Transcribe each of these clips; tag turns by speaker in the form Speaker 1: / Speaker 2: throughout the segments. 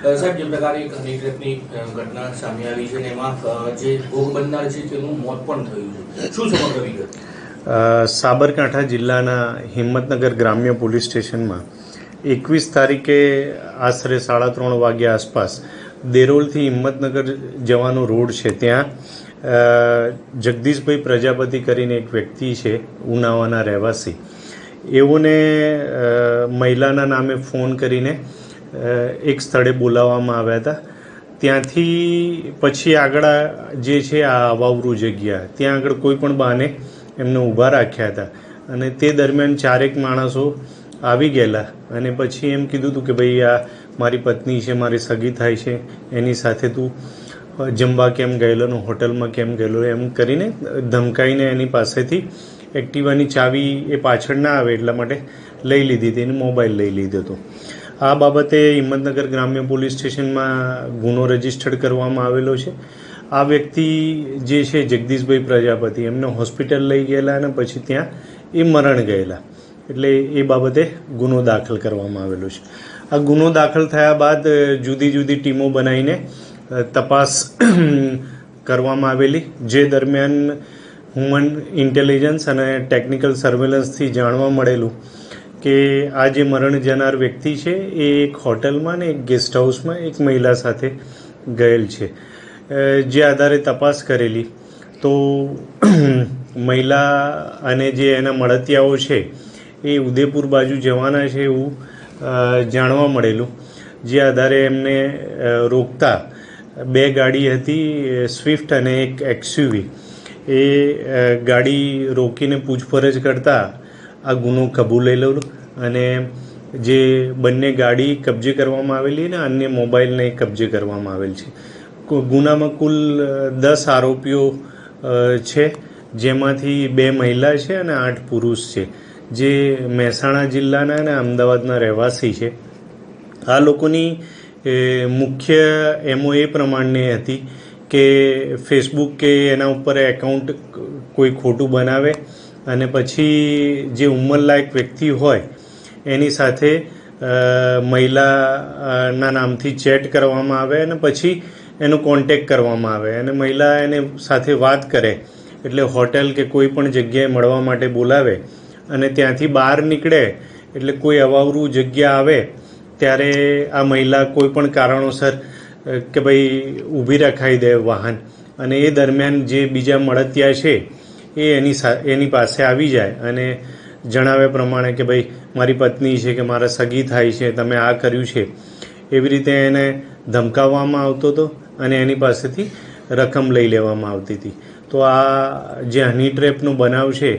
Speaker 1: સાહેબ, જે પ્રકારે એક હની ટ્રેપની ઘટના સામે આવી છે ને એમાં જે ભોગ બનનાર છે તેનું મોત પણ થયું છે, શું સમગ્ર વિગત?
Speaker 2: સાબરકાંઠા જિલ્લાના હિંમતનગર ગ્રામ્ય પોલીસ સ્ટેશનમાં 21 તારીખે આશરે 3:30 વાગ્યા આસપાસ દેરોલથી હિંમતનગર જવાનો રોડ છે, ત્યાં જગદીશભાઈ પ્રજાપતિ કરીને એક વ્યક્તિ છે, ઉનાવાના રહેવાસી, એઓને મહિલાના નામે ફોન કરીને એક સ્થળે બોલાવવામાં આવ્યા હતા. ત્યાંથી પછી આગળ જે છે આ અવાવરૂ જગ્યા, ત્યાં આગળ કોઈ પણ બહાને એમને ઊભા રાખ્યા હતા અને તે દરમિયાન 4 માણસો આવી ગયેલા અને પછી એમ કીધું હતું કે ભાઈ આ મારી પત્ની છે, મારી સગી થાય છે, એની સાથે તું જમવા કેમ ગયેલો, હોટલમાં કેમ ગયેલો, એમ કરીને ધમકાઈને એની પાસેથી એક્ટિવાની ચાવી એ પાછળ ના આવે એટલા માટે લઈ લીધી હતી અને મોબાઈલ લઈ લીધો હતો. આ બાબતે હિંમતનગર ગ્રામ્ય પોલીસ સ્ટેશનમાં ગુનો રજીસ્ટર્ડ કરવામાં આવેલો છે. આ વ્યક્તિ જે છે જગદીશભાઈ પ્રજાપતિ, એમને હોસ્પિટલ લઈ ગયેલા અને પછી ત્યાં એ મરણ ગયેલા, એટલે એ બાબતે ગુનો દાખલ કરવામાં આવેલો છે. આ ગુનો દાખલ થયા બાદ જુદી જુદી ટીમો બનાવીને તપાસ કરવામાં આવેલી, જે દરમિયાન હ્યુમન ઇન્ટેલિજન્સ અને ટેકનિકલ સર્વેલન્સથી જાણવા મળેલું કે આ જે મરણ જનાર વ્યક્તિ છે એ એક હોટલમાં ને એક ગેસ્ટ હાઉસમાં એક મહિલા સાથે ગયેલ છે. જે આધારે તપાસ કરેલી તો મહિલા અને જે એના મળતિયાઓ છે એ ઉદયપુર બાજુ જવાના છે એવું જાણવા મળેલું. જે આધારે એમને રોકતા 2 ગાડી હતી, સ્વિફ્ટ અને એક એક્સયુવી, એ ગાડી રોકીને પૂછપરછ કરતાં આ ગુનો કબૂલેલો અને જે બંને ગાડી કબજે કરવામાં આવેલી અને અન્ય મોબાઈલને કબજે કરવામાં આવેલ છે. ગુનામાં કુલ 10 આરોપીઓ છે, જેમાંથી 2 મહિલા છે અને 8 પુરુષ છે, જે મહેસાણા જિલ્લાના અને અમદાવાદના રહેવાસી છે. આ લોકોની મુખ્ય એમઓ એ પ્રમાણની હતી કે ફેસબુક કે એના ઉપર એકાઉન્ટ કોઈ ખોટું બનાવે અને પછી જે ઉંમરલાયક વ્યક્તિ હોય એની સાથે મહિલાના નામથી ચેટ કરવામાં આવે અને પછી એનો કોન્ટેક કરવામાં આવે અને મહિલા એને સાથે વાત કરે એટલે હોટેલ કે કોઈ પણ જગ્યાએ મળવા માટે બોલાવે અને ત્યાંથી બહાર નીકળે એટલે કોઈ અવાવરું જગ્યા આવે ત્યારે આ મહિલા કોઈ પણ કારણોસર કે ભાઈ ઊભી રખાઈ દે વાહન અને એ દરમિયાન જે બીજા મળતિયા છે એ એની પાસે આવી જાય અને જણાવ્યા પ્રમાણે કે ભાઈ મારી પત્ની છે કે મારા સગી થાય છે, તમે આ કર્યું છે, એવી રીતે એને ધમકાવવામાં આવતો હતો અને એની પાસેથી રકમ લઈ લેવામાં આવતી હતી. તો આ જે હની ટ્રેપનો બનાવ છે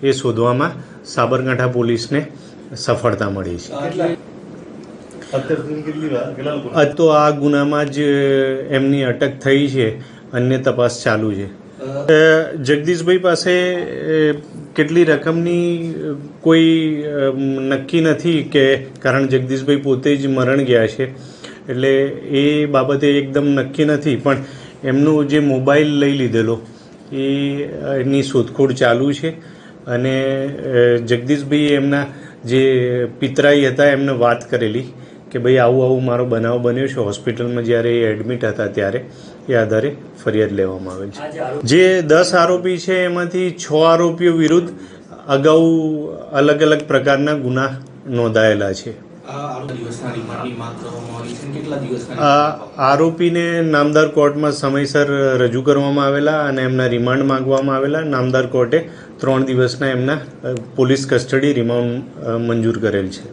Speaker 2: એ શોધવામાં સાબરકાંઠા પોલીસને સફળતા મળી છે. તો આ ગુનામાં જ એમની અટક થઈ છે, અન્ય તપાસ ચાલુ છે. જગદીશભાઈ પાસે કેટલી રકમની કોઈ નક્કી નથી કે કારણ જગદીશભાઈ પોતે જ મરણ ગયા છે એટલે એ બાબતે એકદમ નક્કી નથી, પણ એમનો જે મોબાઈલ લઈ લીધેલો એની શોધખોળ ચાલુ છે અને જગદીશભાઈ એમના જે પિતરાઈ હતા એમને વાત કરેલી કે ભાઈ આવું આવું મારો બનાવ બન્યો છે હોસ્પિટલમાં જ્યારે એ એડમિટ હતા ત્યારે, એ આધારે ફરિયાદ લેવામાં આવેલ છે. જે 10 આરોપી છે એમાંથી 6 આરોપીઓ વિરુદ્ધ અગાઉ અલગ અલગ પ્રકારના ગુના નોંધાયેલા છે. આરોપીને નામદાર કોર્ટમાં સમયસર રજૂ કરવામાં આવેલા અને એમના રિમાન્ડ માંગવામાં આવેલા. નામદાર કોર્ટે 3 દિવસના એમના પોલીસ કસ્ટડી રિમાન્ડ મંજૂર કરેલ છે.